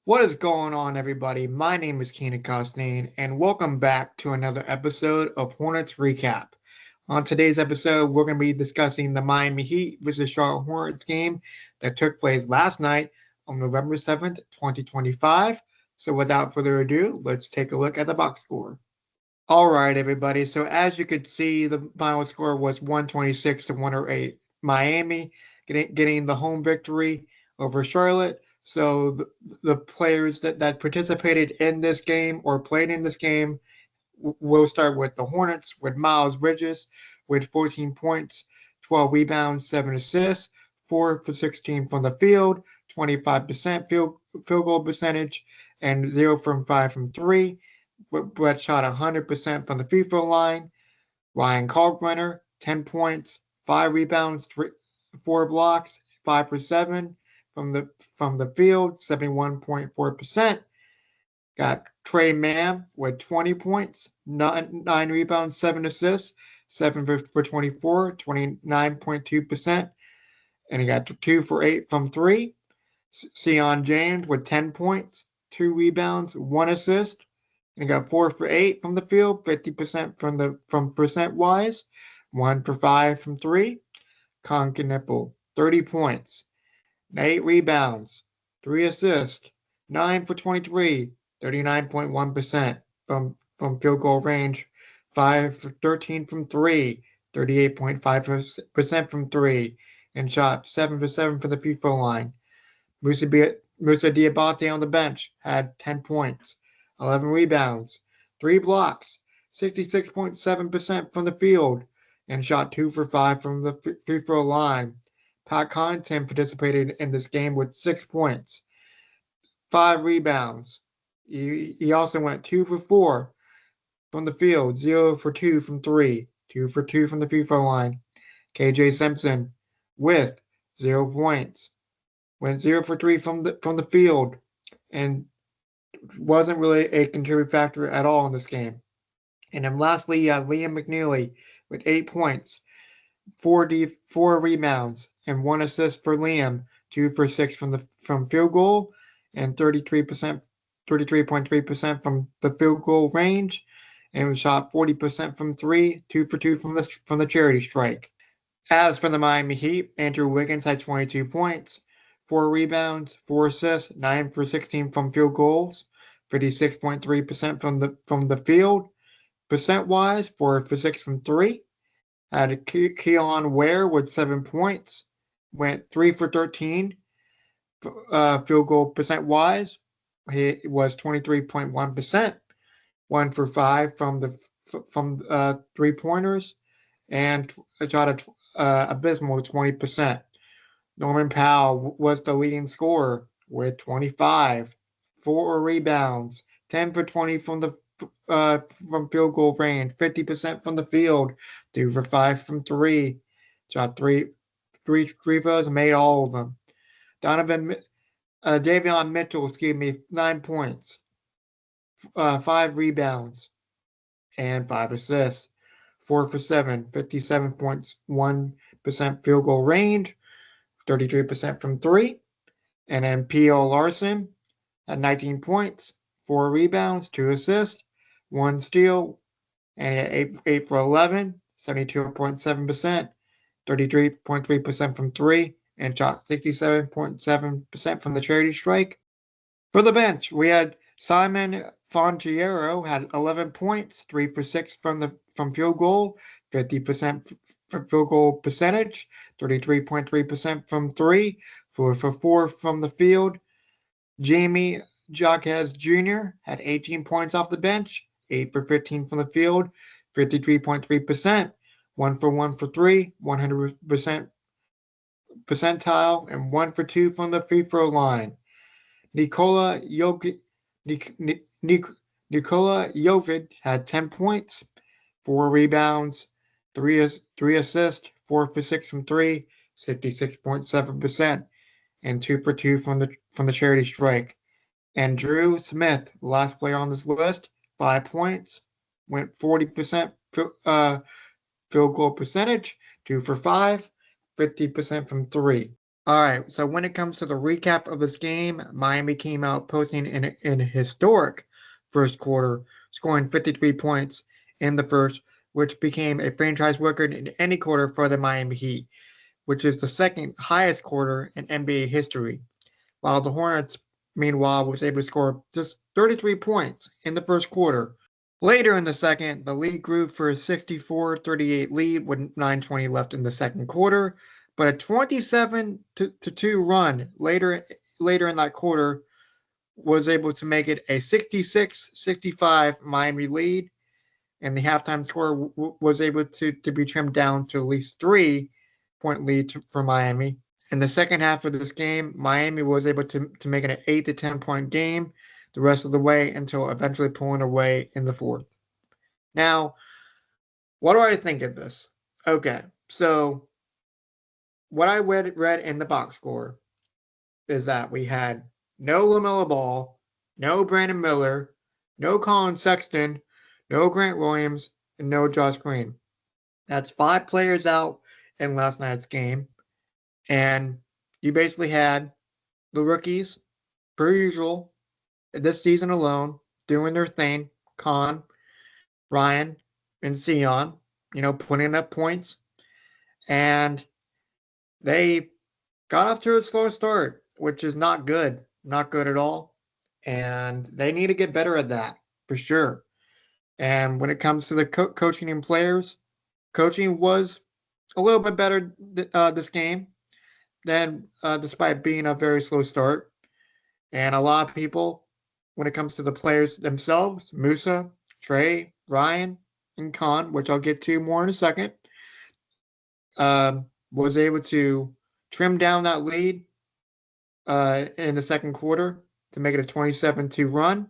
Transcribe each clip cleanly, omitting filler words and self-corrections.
What is going on, everybody? My name is Keenan Costain, and welcome back to another episode of Hornets Recap. On today's episode, we're going to be discussing the Miami Heat versus Charlotte Hornets game that took place last night on November 7th, 2025. So, without further ado, let's take a look at the box score. All right, everybody. So, as you could see, the final score was 126 to 108. Miami getting the home victory over Charlotte. So the players that participated in this game or played in this game, we'll start with the Hornets with Miles Bridges with 14 points, 12 rebounds, 7 assists, 4 for 16 from the field, 25% field goal percentage, and 0 from 5 from 3. Brett shot 100% from the free throw line. Ryan Kalkbrenner, 10 points, 5 rebounds, 4 blocks, 5 for 7 from the field, 71.4%. Got Trey Mann with 20 points, 9 rebounds, 7 assists, 7 for 24, 29.2%. And he got 2 for 8 from 3. Sion James with 10 points, 2 rebounds, 1 assist. And he got 4 for 8 from the field, 50% from percent wise, 1 for 5 from 3. Kon Knueppel, 30 points, 8 rebounds, 3 assists, 9 for 23, 39.1% from field goal range, 5 for 13 from 3, 38.5% from 3, and shot 7 for 7 for the free throw line. Musa Diabate on the bench had 10 points, 11 rebounds, 3 blocks, 66.7% from the field, and shot 2 for 5 from the free throw line. Pat Connaughton participated in this game with 6 points, 5 rebounds. He also went 2 for 4 from the field, 0 for 2 from 3, 2 for 2 from the free throw line. KJ Simpson with 0 points, went 0 for 3 from the field, and wasn't really a contributing factor at all in this game. And then lastly, you have Liam McNeely with 8 points, 4 rebounds, and 1 assist for Liam, 2 for 6 from field goal, and 33.3% from the field goal range, and was shot 40% from 3, 2 for 2 from the charity strike. As for the Miami Heat, Andrew Wiggins had 22 points, 4 rebounds, 4 assists, 9 for 16 from field goals, 56.3% from the field. Percent-wise, 4 for 6 from 3. Had Keon Ware with 7 points. Went 3 for 13 field goal percent-wise. He was 23.1%. 1 for 5 from 3-pointers. And shot an abysmal 20%. Norman Powell was the leading scorer with 25, 4 rebounds, 10 for 20 from field goal range, 50% from the field, 2 for 5 from 3, shot 3 throws and made all of them. Davion Mitchell, 9 points, 5 rebounds, and 5 assists, 4 for 7, 57.1% field goal range, 33% from 3. And then P.O. Larson had 19 points, 4 rebounds, 2 assists, 1 steal, and he had 8 for 11, 72.7%, 33.3% from 3, and shot 67.7% from the charity strike. For the bench, we had Simon Fontiero had 11 points, 3 for 6 from field goal, 50% from field goal percentage, 33.3% from 3, 4 for 4 from the field. Jamie Jaquez Jr. had 18 points off the bench, 8 for 15 from the field, 53.3%, 1 for 1 for 3, 100% percentile, and 1 for 2 from the free throw line. Nikola Jovic had 10 points, 4 rebounds, 3 assists, 4 for 6 from 3, 66.7%, and 2 for 2 from the charity strike. And Drew Smith, the last player on this list, 5 points, went 40% field goal percentage, 2 for 5, 50% from 3. All right, so when it comes to the recap of this game, Miami came out posting an historic first quarter, scoring 53 points in the first, which became a franchise record in any quarter for the Miami Heat, which is the second highest quarter in NBA history. While the Hornets, meanwhile, was able to score just 33 points in the first quarter. Later in the second, the lead grew for a 64-38 lead with 9:20 left in the second quarter, but a 27 to 2 run later in that quarter was able to make it a 66-65 Miami lead, and the halftime score was able to be trimmed down to at least 3-point lead for Miami. In the second half of this game, Miami was able to make it an 8 to 10 point game the rest of the way until eventually pulling away in the fourth. Now, what do I think of this? Okay, so what I read in the box score is that we had no LaMelo Ball, no Brandon Miller, no Colin Sexton, no Grant Williams, and no Josh Green. That's 5 players out in last night's game. And you basically had the rookies, per usual, this season alone, doing their thing. Kon, Ryan, and Sion, putting up points. And they got off to a slow start, which is not good. Not good at all. And they need to get better at that, for sure. And when it comes to the coaching and players, coaching was a little bit better this game than despite being a very slow start. And a lot of people, when it comes to the players themselves, Musa, Trey, Ryan, and Kon, which I'll get to more in a second, was able to trim down that lead in the second quarter to make it a 27-2 run.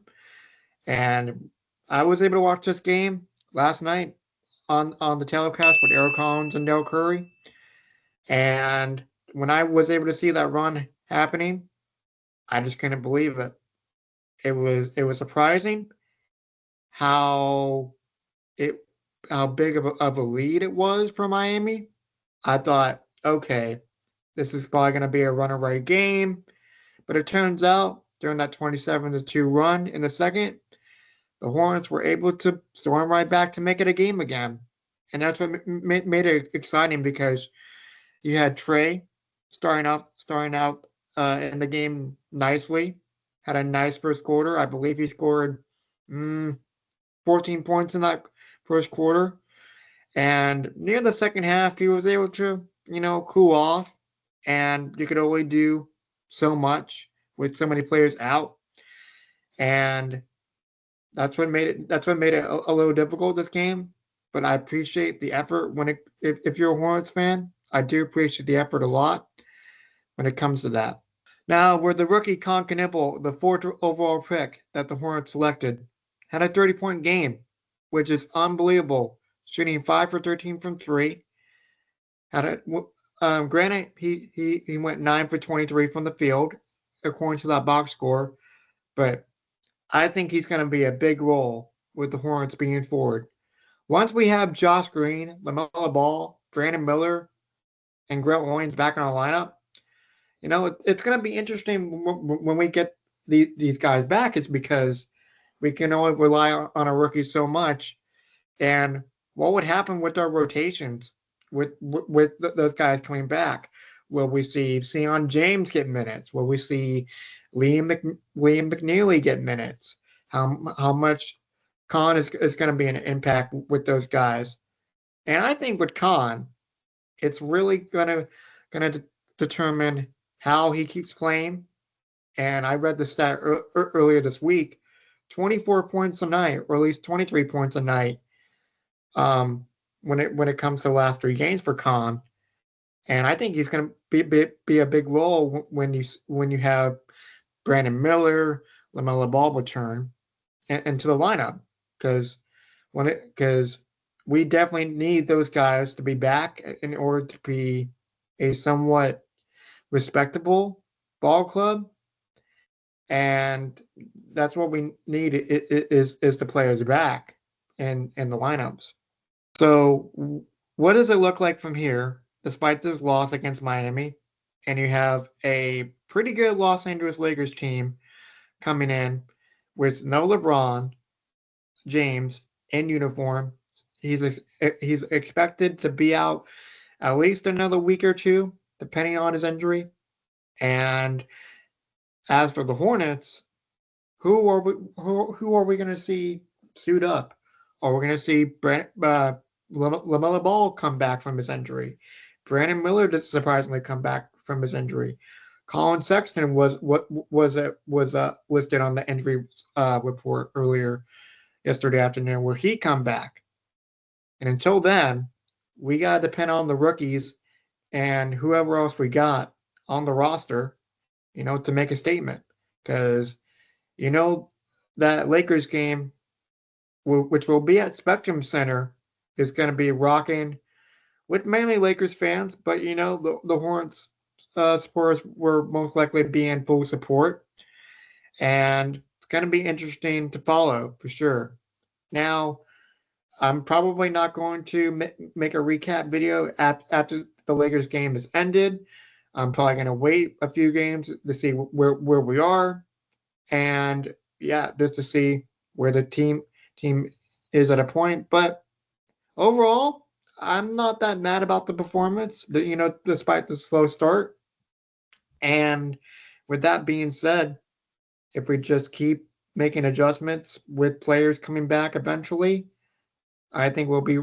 And I was able to watch this game last night on the telecast with Eric Collins and Dell Curry. And when I was able to see that run happening, I just couldn't believe it. It was surprising how big of a lead it was for Miami. I thought, okay, this is probably going to be a runaway game, but it turns out during that 27-2 run in the second, the Hornets were able to storm right back to make it a game again, and that's what made it exciting because you had Trey starting out in the game nicely, had a nice first quarter. I believe he scored 14 points in that first quarter. And near the second half, he was able to, cool off. And you could only do so much with so many players out. And that's what made it a little difficult this game. But I appreciate the effort if you're a Hornets fan. I do appreciate the effort a lot when it comes to that. Now, where the rookie Kon Knueppel, the 4th overall pick that the Hornets selected, had a 30-point game, which is unbelievable, shooting 5 for 13 from 3. Granted, he went 9 for 23 from the field, according to that box score, but I think he's going to be a big role with the Hornets being forward. Once we have Josh Green, LaMelo Ball, Brandon Miller, and Grant Williams back in our lineup, it's going to be interesting when we get these guys back. Is because we can only rely on our rookies so much, and what would happen with our rotations with those guys coming back? Will we see Sion James get minutes? Will we see Liam McNeely get minutes? How much Kon is going to be an impact with those guys? And I think with Kon, it's really going to determine how he keeps playing. And I read the stat earlier this week: 24 points a night, or at least 23 points a night. When it comes to the last 3 games for Kon, and I think he's going to be a big role when you have Brandon Miller, LaMelo Ball return into the lineup, because we definitely need those guys to be back in order to be a somewhat respectable ball club, and that's what we need is the players back in the lineups. So what does it look like from here, despite this loss against Miami? and you have a pretty good Los Angeles Lakers team coming in with no LeBron James in uniform. He's expected to be out at least another week or two, depending on his injury. And as for the Hornets, who are we going to see suit up? Are we going to see LaMelo Ball come back from his injury? Brandon Miller did surprisingly come back from his injury. Colin Sexton was listed on the injury report earlier yesterday afternoon. Will he come back? And until then, we got to depend on the rookies and whoever else we got on the roster, to make a statement. Because, that Lakers game, which will be at Spectrum Center, is going to be rocking with mainly Lakers fans. But, the Hornets supporters will most likely be in full support. And it's going to be interesting to follow for sure. Now, I'm probably not going to make a recap video after the Lakers game has ended. I'm probably going to wait a few games to see where we are, and just to see where the team is at a point. But overall, I'm not that mad about the performance. Despite the slow start. And with that being said, if we just keep making adjustments with players coming back eventually, I think we'll be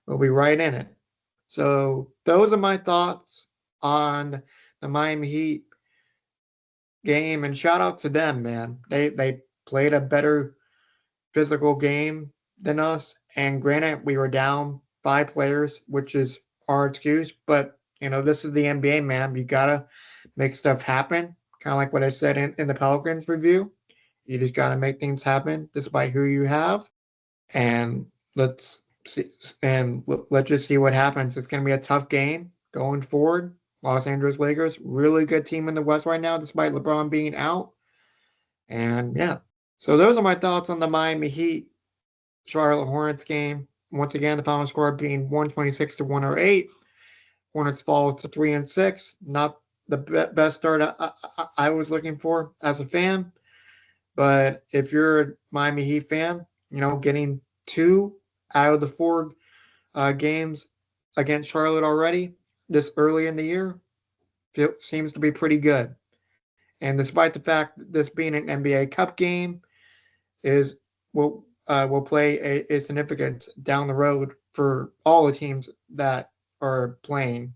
right in it. So those are my thoughts on the Miami Heat game, and shout out to them, man. They played a better physical game than us, and granted, we were down 5 players, which is our excuse, but this is the NBA, man. You gotta make stuff happen. Kind of like what I said in the Pelicans review. You just gotta make things happen despite who you have, and let's just see what happens. It's going to be a tough game going forward. Los Angeles Lakers, really good team in the West right now, despite LeBron being out. And so those are my thoughts on the Miami Heat Charlotte Hornets game. Once again, the final score being 126-108. Hornets fall to 3-6. Not the best start I was looking for as a fan, but if you're a Miami Heat fan, getting 2 out of the 4 games against Charlotte already this early in the year seems to be pretty good. And despite the fact that this being an NBA Cup game will play a significance down the road for all the teams that are playing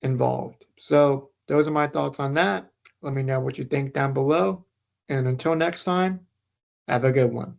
involved. So those are my thoughts on that. Let me know what you think down below. And until next time, have a good one.